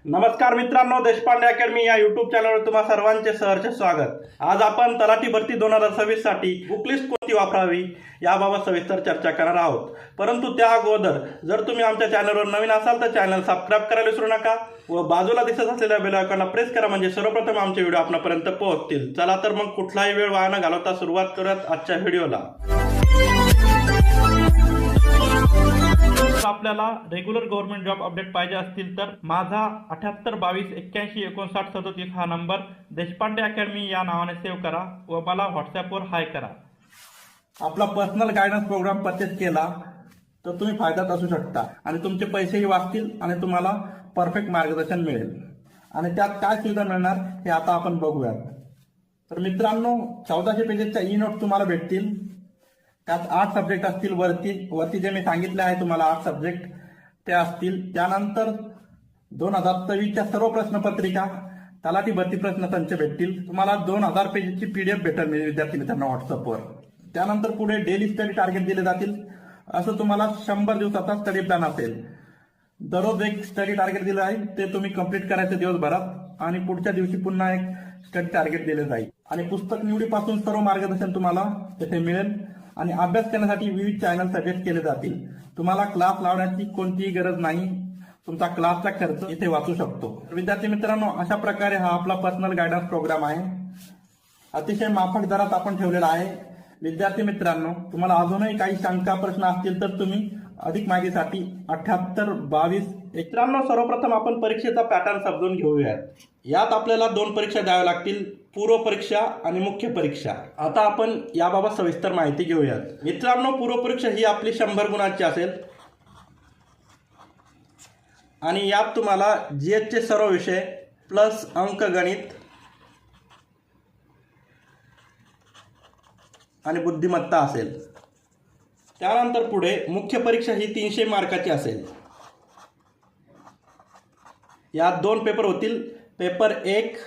नमस्कार मित्रांनो, देशपांडे अकॅडमी या यूट्यूब चॅनलवर तुम्हा सर्वांचे सहर्ष स्वागत। आज आपण तलाठी भरती 2026 साठी बुकलिस्ट कोणती वापरावी याबाबत सविस्तर चर्चा करणार आहोत। परंतु त्या अगोदर जर तुम्ही आमच्या चॅनलवर नवीन असाल तर चॅनल सबस्क्राइब करायला विसरू नका व बाजूला दिसत असलेल्या बेल आयकॉनला प्रेस करा, म्हणजे सर्वप्रथम आमचे व्हिडिओ आपल्यापर्यंत पोहोचतील। चला तर मग कुठलाही वेळ वाया न घालवता सुरुवात करूयात आजच्या व्हिडिओला। आपल्याला रेग्युलर गव्हर्नमेंट जॉब अपडेट पाहिजे असतील तर माझा 7822815937 हा नंबर देशपांडे अकॅडमी या नावाने सेव्ह करा व मला व्हॉट्सॲपवर हाय करा। आपला पर्सनल गायडन्स प्रोग्राम परचेस केला तर तुम्ही फायद्यात असू शकता आणि तुमचे पैसेही वाचतील आणि तुम्हाला परफेक्ट मार्गदर्शन मिळेल। आणि त्यात काय सुविधा मिळणार हे आता आपण बघूयात। तर मित्रांनो, 1400 पेजेसच्या ई नोट तुम्हाला भेटतील। त्यात 8 सब्जेक्ट असतील। वरती जे मी सांगितले आहे तुम्हाला 8 सब्जेक्ट ते असतील। त्यानंतर 2023च्या सर्व प्रश्नपत्रिका, तलाठी भरती प्रश्नसंच भेटतील। तुम्हाला 2000 पेजेसची PDF भेटेल विद्यार्थी मित्रांनो व्हॉट्सअपवर। त्यानंतर पुढे डेली स्टडी टार्गेट दिले जातील। असं तुम्हाला 100 दिवसाचा स्टडी प्लॅन असेल। दररोज एक स्टडी टार्गेट दिलं आहे, ते तुम्ही कंप्लीट करायचं दिवसभरात आणि पुढच्या दिवशी पुन्हा एक स्टडी टार्गेट दिले जाईल। आणि पुस्तक निवडीपासून सर्व मार्गदर्शन तुम्हाला तेथे मिळेल आणि अभ्यास करण्यासाठी विविध चॅनल सजेस्ट केले जातील। तुम्हाला क्लास लावण्याची कोणतीही गरज नाही, तुमचा क्लासचा खर्च इथे वाचू शकतो। विद्यार्थी मित्रांनो, अशा प्रकारे हा आपला पर्सनल गायडन्स प्रोग्राम आहे। अतिशय माफक दरात आपण ठेवलेला आहे। विद्यार्थी मित्रांनो, तुम्हाला अजूनही काही शंका प्रश्न असतील तर तुम्ही अधिक माहितीसाठी 7822 मित्रांनो, सर्वप्रथम आपण परीक्षेचा पॅटर्न समजून घेऊयात। यात आपल्याला 2 परीक्षा द्याव्या लागतील, पूर्व परीक्षा आणि मुख्य परीक्षा। आता आपण याबाबत सविस्तर माहिती घेऊयात। मित्रांनो, पूर्व परीक्षा ही आपली 100 गुणांची असेल आणि यात तुम्हाला GS चे सर्व विषय प्लस अंकगणित आणि बुद्धिमत्ता असेल। त्यानंतर पुढे मुख्य परीक्षा ही 300 मार्काची असेल। यात 2 पेपर होतील। पेपर 1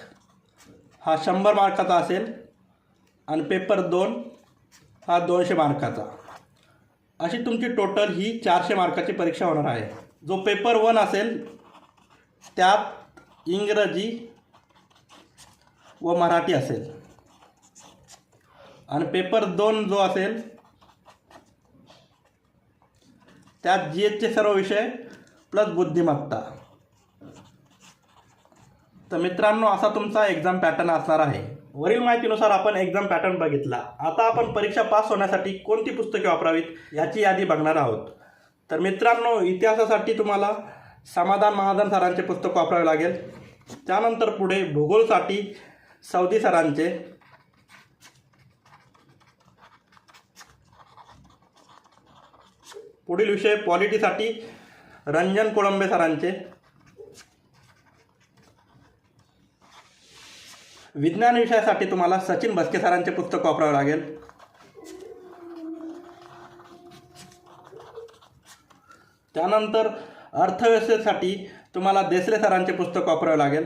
हा 100 मार्काचा असेल आणि पेपर 2 हा 200 मार्काचा। अशी तुमची टोटल ही 400 मार्काची परीक्षा होणार आहे। जो पेपर 1 असेल त्यात इंग्रजी व मराठी असेल आणि पेपर 2 जो असेल त्यात GS चे सर्व विषय प्लस बुद्धिमत्ता। तर मित्रांनो, असा तुमचा एक्झाम पॅटर्न असणार आहे। वरील माहितीनुसार आपण एक्झाम पॅटर्न बघितला। आता आपण परीक्षा पास होण्यासाठी कोणती पुस्तके वापरावीत याची यादी बघणार आहोत। तर मित्रांनो, इतिहासासाठी तुम्हाला समाधान महाजन सरांचे पुस्तक वापरावे लागेल। त्यानंतर पुढे भूगोलसाठी सौदी सरांचे, पुढील विषय पॉलिटीसाठी रंजन कोळंबे सरांचे, विज्ञान विषयासाठी तुम्हाला सचिन भस्के सरांचे पुस्तक वापरावे लागेल। त्यानंतर अर्थव्यवस्थेसाठी तुम्हाला देसले सरांचे पुस्तक वापरावे लागेल।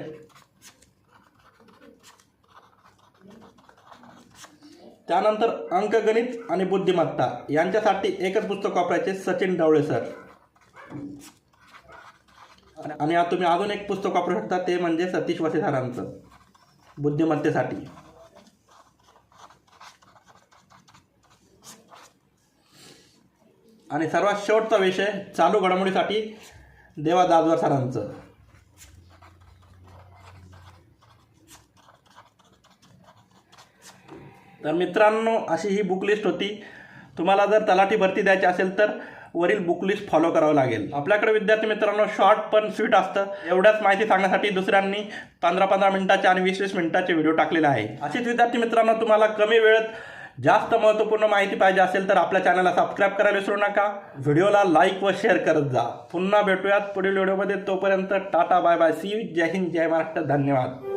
त्यानंतर अंकगणित आणि बुद्धिमत्ता यांच्यासाठी एकच पुस्तक वापरायचे, सचिन ढवळे सर। आणि आता तुम्ही अजून एक पुस्तक वापरू शकता, ते म्हणजे सतीश वसे सरांचं बुद्धिमत्तेसाठी। आणि सर्वात शेवटचा विषय चालू घडामोडीसाठी देवा दादवर सरांचं। तर मित्रांनो, अशी ही बुक लिस्ट होती। तुम्हाला जर तलाठी भरती द्यायची असेल तर वरील बुक लिस्ट फॉलो करावं लागेल। आपल्याकडे विद्यार्थी मित्रांनो शॉर्ट पण स्वीट असतं। एवढ्याच माहिती सांगण्यासाठी दुसऱ्यांनी 15-15 मिनिटाचे आणि 20-20 मिनिटाचे व्हिडिओ टाकलेले आहे। अशीच विद्यार्थी मित्रांनो, तुम्हाला कमी वेळेत जास्त महत्त्वपूर्ण माहिती पाहिजे असेल तर आपल्या चॅनलला सबस्क्राइब करायला विसरू नका। व्हिडिओला लाईक व शेअर करत जा। पुन्हा भेटूयात पुढील व्हिडिओमध्ये। तोपर्यंत टाटा, बाय बाय, सी यू, जय हिंद, जय महाराष्ट्र, धन्यवाद।